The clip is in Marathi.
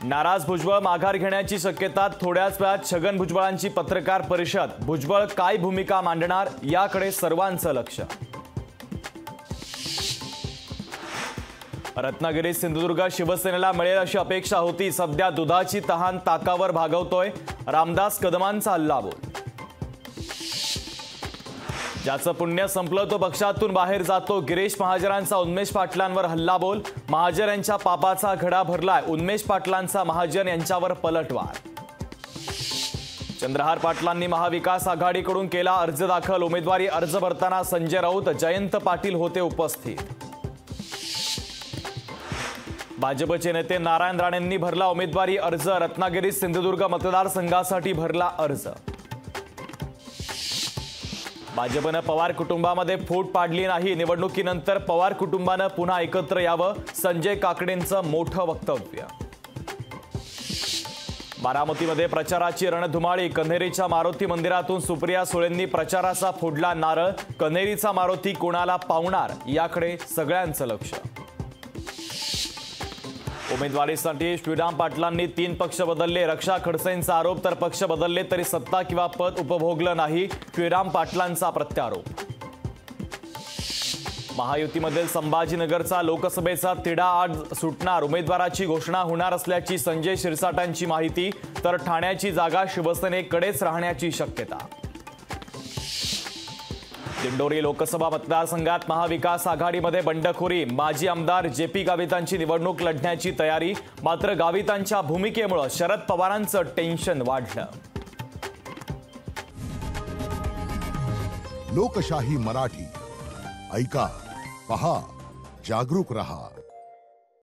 नाराज भुजबळ माघार घेण्याची शक्यता। थोड्याच वेळात छगन भुजबळांची पत्रकार परिषद। भुजबळ काय भूमिका मांडणार याकडे सर्वांचं लक्ष। रत्नागिरी सिंधुदुर्ग शिवसेनेला मिळेल अशी अपेक्षा होती। सध्या दुधाची तहान ताकावर भागवतोय रामदास कदमांचा हल्लाबोल। ज्याचं पुण्य संपलं तो पक्षातून बाहेर जातो। गिरीश महाजरांचा उन्मेष पाटलांवर हल्लाबोल। महाजर यांच्या पापाचा घडा भरलाय। उन्मेष पाटलांचा महाजन यांच्यावर पलटवार। चंद्रहार पाटलांनी महाविकास आघाडीकडून केला अर्ज दाखल। उमेदवारी अर्ज भरताना संजय राऊत जयंत पाटील होते उपस्थित। भाजपचे नेते नारायण राणेंनी भरला उमेदवारी अर्ज। रत्नागिरी सिंधुदुर्ग मतदारसंघासाठी भरला अर्ज। भाजपने पवार कुटुंबामध्ये फूट पाडली नाही। निवडणुकीनंतर पवार कुटुंबाने पुन्हा एकत्र यावं संजय काकडेंचं मोठं वक्तव्य। बारामतीमध्ये प्रचाराची रणधुमाळी। कन्हेरीच्या मारुती मंदिरातून सुप्रिया सुळेंनी प्रचाराचा फोडला नारळ। कन्हेरीचा मारुती कोणाला पावणार याकडे सगळ्यांचं लक्ष। उमेदवारीसाठी श्रीराम पाटलांनी 3 पक्ष बदलले। रक्षा खडसेंचा आरोप तर पक्ष बदलले तरी सत्ता किंवा पद उपभोगलं नाही। श्रीराम पाटलांचा प्रत्यारोप। महायुतीमधील संभाजीनगरचा लोकसभेचा तिढा आज सुटणार। उमेदवाराची घोषणा होणार असल्याची संजय शिरसाटांची माहिती। तर ठाण्याची जागा शिवसेनेकडेच राहण्याची शक्यता। दिंडोरी लोकसभा मतदारसंघात महाविकास आघाडीमध्ये बंडखोरी। माजी आमदार जेपी गावितांची निवडणूक लढण्याची तयारी। मात्र गावितांच्या भूमिकेमुळे शरद पवारांचं टेन्शन वाढलं। लोकशाही मराठी ऐका, पहा, जागरूक रहा।